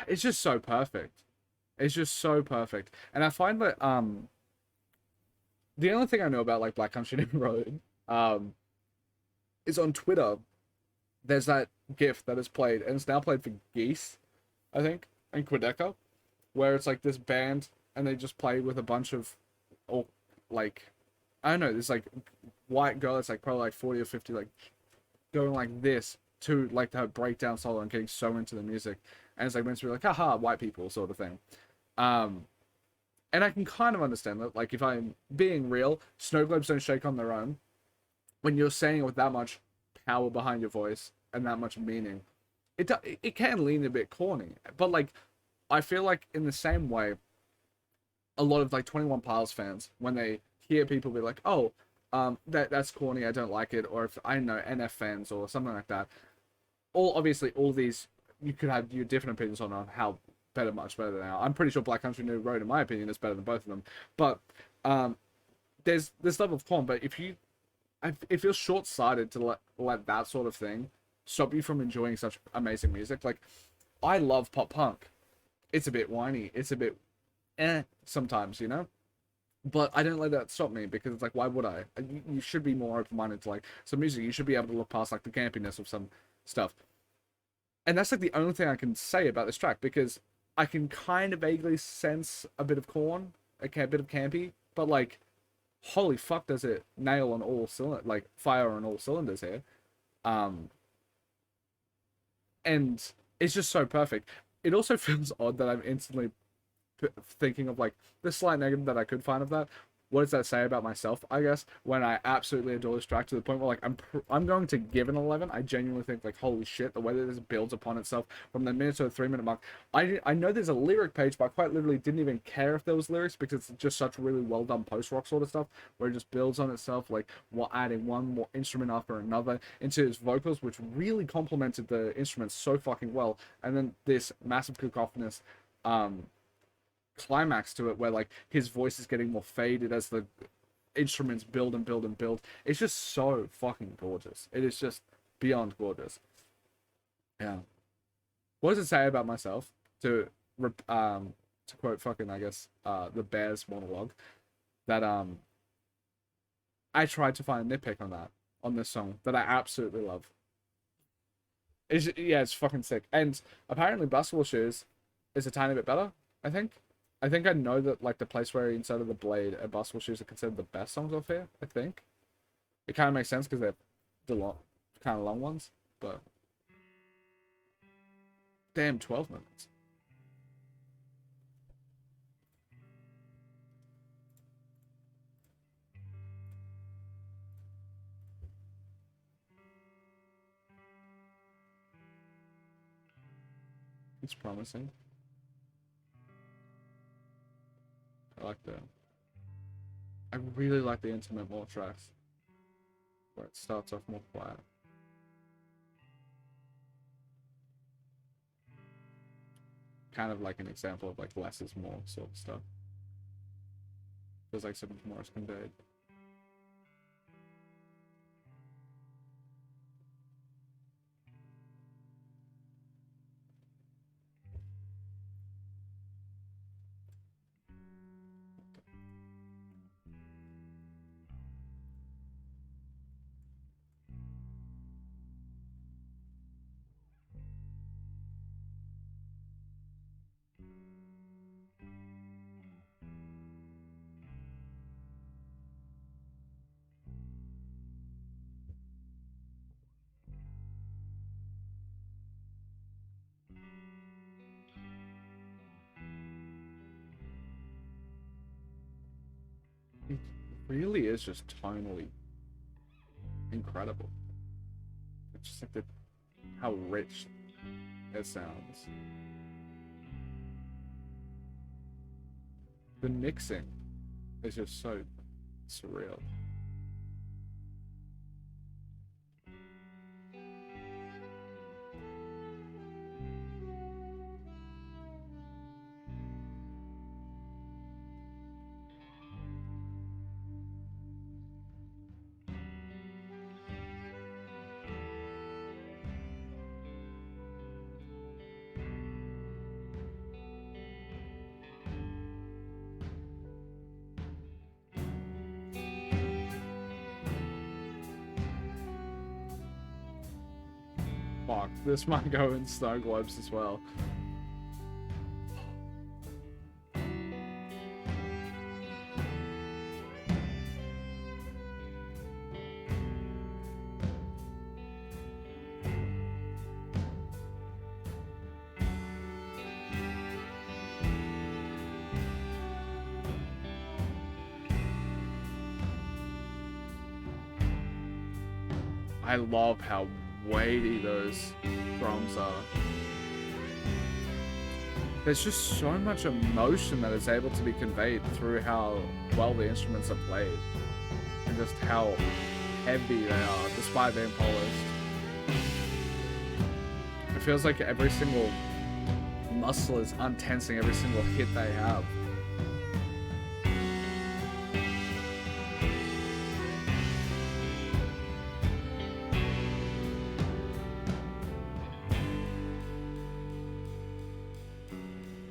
It's just so perfect. It's just so perfect. And I find that the only thing I know about like Black Country New Road is on Twitter. There's that GIF that is played, and it's now played for Geese, I think, and Quedeca, where it's like this band and they just play with a bunch of, or like, I don't know, this like white girl that's like probably like 40 or 50, like going like this to like her breakdown solo and getting so into the music, and it's like meant to be like, haha, white people sort of thing. Um, and I can kind of understand that. Like, if I'm being real, snow globes don't shake on their own. When you're saying it with that much power behind your voice and that much meaning, it can lean a bit corny. But like, I feel like in the same way, a lot of like 21 Pilots fans, when they hear people be like, oh, that's corny, I don't like it, or if I know NF fans or something like that, obviously all these you could have your different opinions on how much better they are. I'm pretty sure Black Country New Road, in my opinion, is better than both of them. But there's this level of corn. But it feels short-sighted to let that sort of thing stop you from enjoying such amazing music. Like, I love pop punk. It's a bit whiny. It's a bit sometimes, you know. But I don't let that stop me, because it's like, why would I? You should be more open-minded to like some music. You should be able to look past like the campiness of some stuff. And that's like the only thing I can say about this track, because I can kind of vaguely sense a bit of corn, okay, a bit of campy, but like, holy fuck, does it nail on all cylinders, like fire on all cylinders here. Um, and it's just so perfect. It also feels odd that I'm instantly thinking of like the slight negative that I could find of that. What does that say about myself, I guess, when I absolutely adore this track to the point where like I'm going to give an 11. I genuinely think like, holy shit, the way that this builds upon itself from the minute to the 3 minute mark. I know there's a lyric page, but I quite literally didn't even care if there was lyrics, because it's just such really well done post rock sort of stuff where it just builds on itself, like adding one more instrument after another into his vocals, which really complemented the instruments so fucking well. And then this massive cacophonous climax to it, where like his voice is getting more faded as the instruments build and build and build. It's just so fucking gorgeous. It is just beyond gorgeous. Yeah. What does it say about myself, to quote fucking, I guess, the Bears monologue, that I tried to find a nitpick on this song that I absolutely love. Yeah, it's fucking sick. And apparently Basketball Shoes is a tiny bit better, I think. I think I know that like the place where he inserted the blade and Basketball Shoes are considered the best songs off here. I think it kind of makes sense because they're the long, kind of long ones. But Damn, 12 minutes. It's promising. I like that. I really like the intimate more tracks, where it starts off more quiet. Kind of like an example of like less is more sort of stuff. Feels like something more is conveyed. It really is just tonally incredible. It's just like how rich it sounds. The mixing is just so surreal. Fuck, this might go in Snow Globes as well. I love how weighty those drums are. There's just so much emotion that is able to be conveyed through how well the instruments are played, and just how heavy they are despite being polished. It feels like every single muscle is untensing every single hit they have.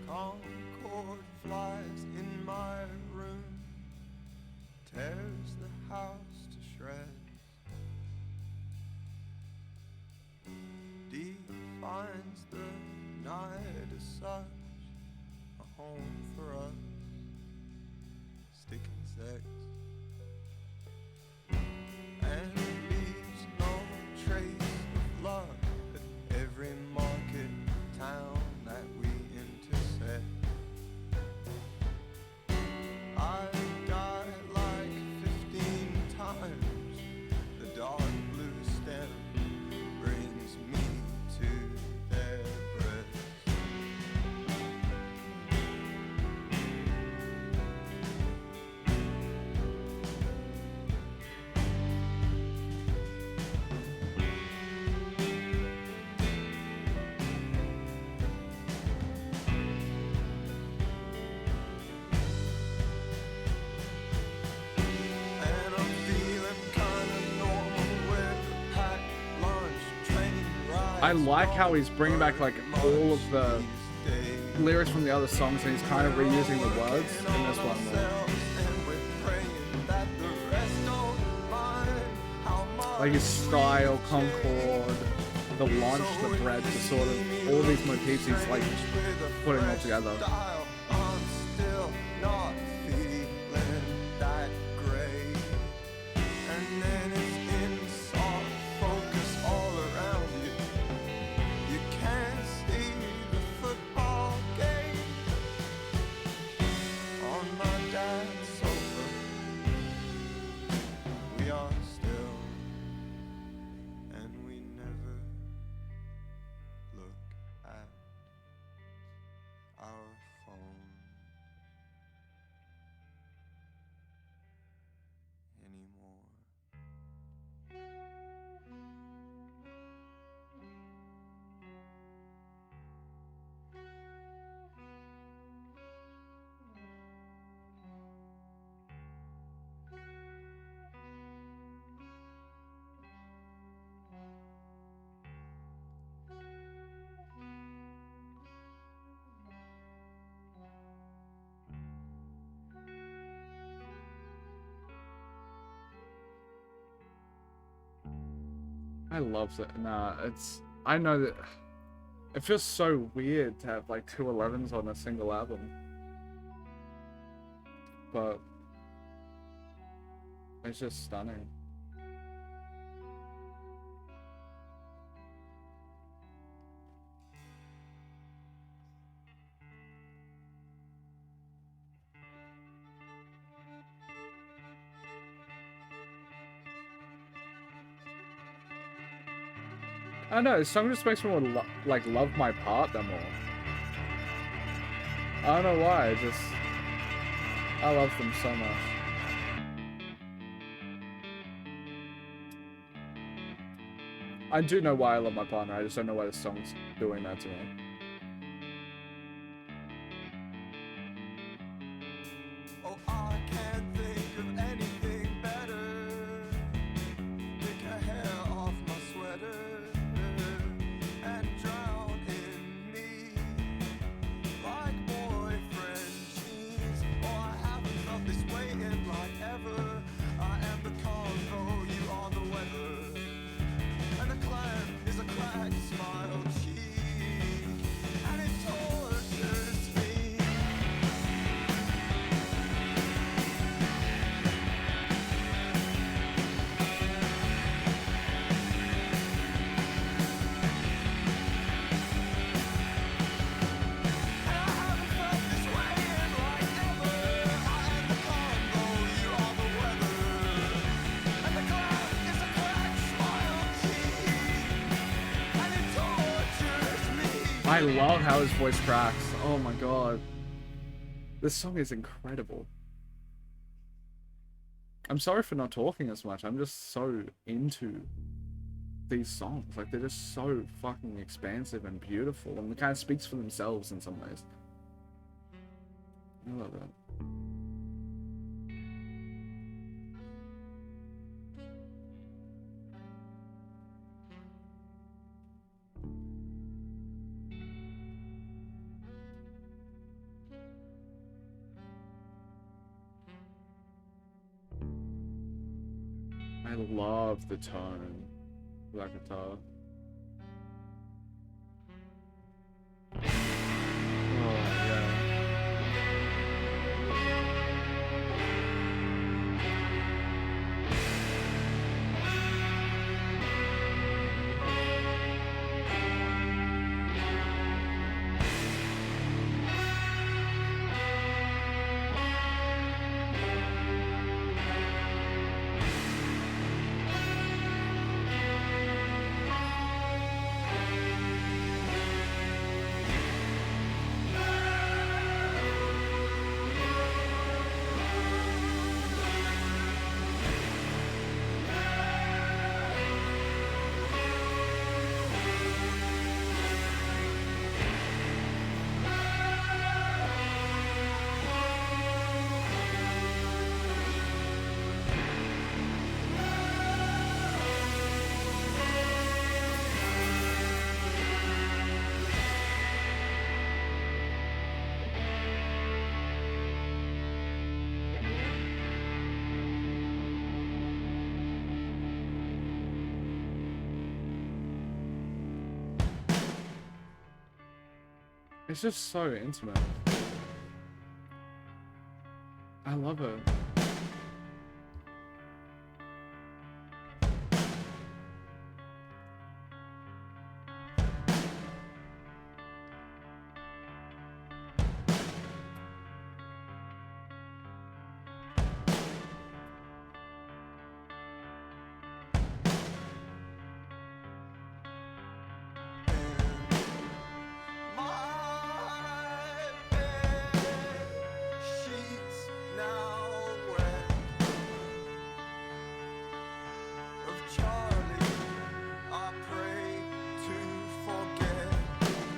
Concord flies in my room, tears the house to shreds, defines the night as such a home for us, stick and sex, and leaves no trace of love at every market town that we intersect. I died like 15 times. The dark blue stem brings me to their breast. And I'm feeling kinda normal with a packed lunch, train rides. I like how he's bringing back like all of the lyrics from the other songs and he's kind of reusing the words in this one more. Like his style, Concord, the lunch, the bread, the sort of all these motifs he's like putting all together. I'm still not feeling that great. And then it's in soft focus all around you. You can't see I love it. Nah, I know that it feels so weird to have like 211s on a single album, but it's just stunning. I don't know, this song just makes me want to like love my partner more. I don't know why, I love them so much. I do know why I love my partner, I just don't know why this song's doing that to me. Oh, I can't think of anything better. Pick a hair off my sweater and drown in me like boyfriend jeans. Oh, I haven't felt this way in like ever. I am the convo, you are the weather, and the clan is a cracked smile cheek, and it tortures me. I love how his voice cracks. Oh my god. This song is incredible. I'm sorry for not talking as much. I'm just so into these songs. Like, they're just so fucking expansive and beautiful, and it kind of speaks for themselves in some ways. I love that. I love the tone of that guitar. Oh, yeah. It's just so intimate. I love it.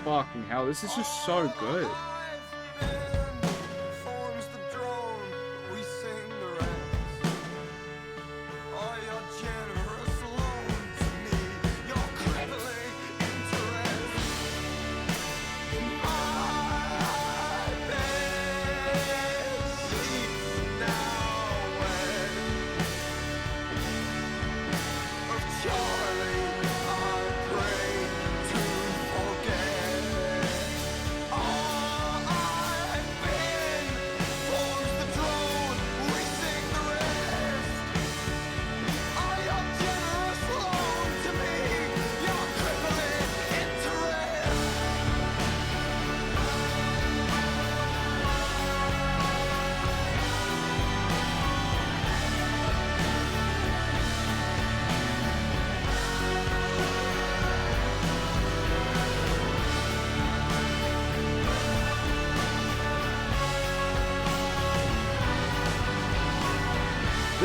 Fucking hell, this is just so good.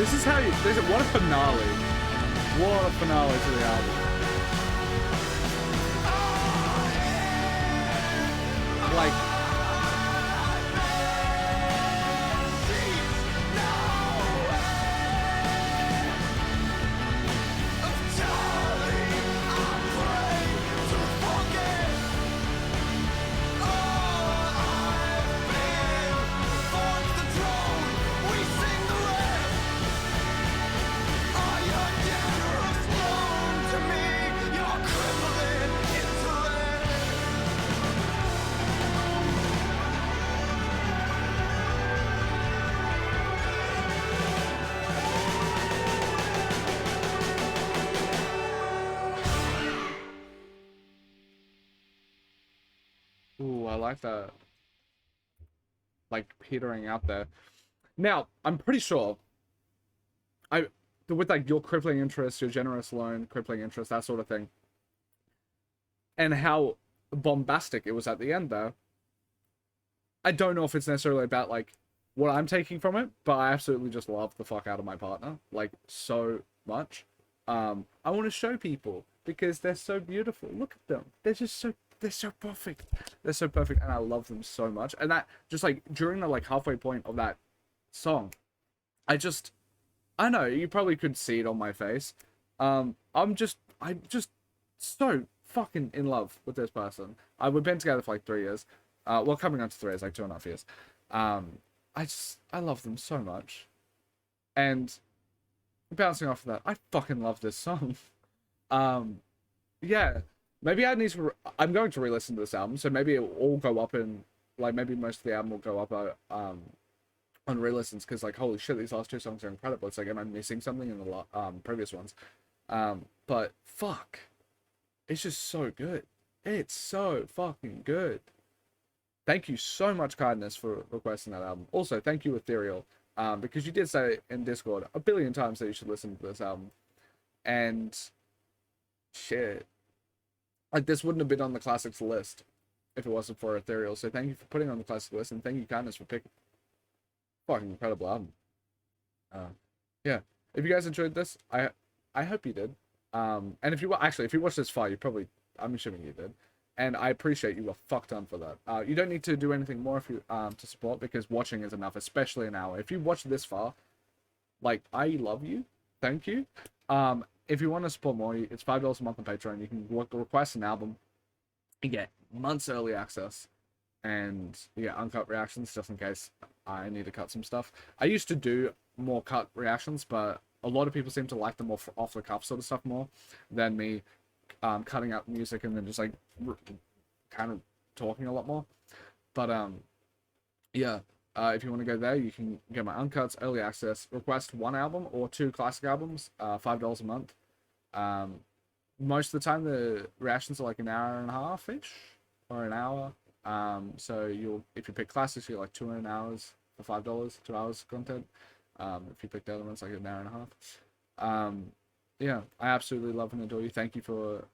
This is how you. What a finale! What a finale to the album. Like. Ooh, I like that. Like petering out there. Now, I'm pretty sure with like your crippling interest, your generous loan, crippling interest, that sort of thing, and how bombastic it was at the end there. I don't know if it's necessarily about like what I'm taking from it, but I absolutely just love the fuck out of my partner, like so much. I want to show people because they're so beautiful. Look at them. They're so perfect. They're so perfect, and I love them so much. And that just like during the like halfway point of that song, I know you probably could see it on my face. I'm just so fucking in love with this person. We've been together for like 3 years. Well, coming on to 3 years, like 2.5 years. I love them so much. And bouncing off of that, I fucking love this song. Yeah, maybe I need to. I'm going to re-listen to this album, so maybe it will all go up in like maybe most of the album will go up on re-listens because like holy shit, these last 2 songs are incredible. It's like am I missing something in the previous ones? But fuck, it's just so good. It's so fucking good. Thank you so much, Kindness, for requesting that album. Also, thank you, Ethereal, because you did say in Discord a billion times that you should listen to this album. And shit, like this wouldn't have been on the classics list if it wasn't for Ethereal. So thank you for putting it on the classic list, and thank you, Kindness, for picking fucking incredible album. Yeah, if you guys enjoyed this, I hope you did. And if you watched this far, you probably, I'm assuming you did. And I appreciate you were fucked on for that. You don't need to do anything more if you to support because watching is enough, especially an hour. If you watched this far, like I love you, thank you. If you want to support more, it's $5 a month on Patreon. You can request an album, you get months early access, and you get uncut reactions just in case I need to cut some stuff. I used to do more cut reactions, but a lot of people seem to like the more off the cuff sort of stuff more than me cutting out music and then just like kind of talking a lot more. But yeah, if you want to go there, you can get my uncuts, early access, request 1 album or 2 classic albums, $5 a month. Most of the time the reactions are like an hour and a half ish or an hour. So if you pick classics, you're like 2 hours for $5, 2 hours of content. If you pick the other ones, like an hour and a half. Yeah, I absolutely love and adore you. Thank you for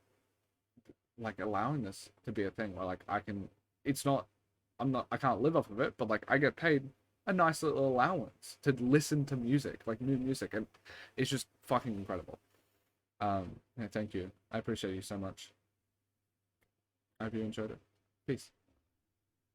like allowing this to be a thing where like I can't live off of it, but like I get paid a nice little allowance to listen to music, like new music, and it's just fucking incredible. Yeah, thank you. I appreciate you so much. I hope you enjoyed it. Peace.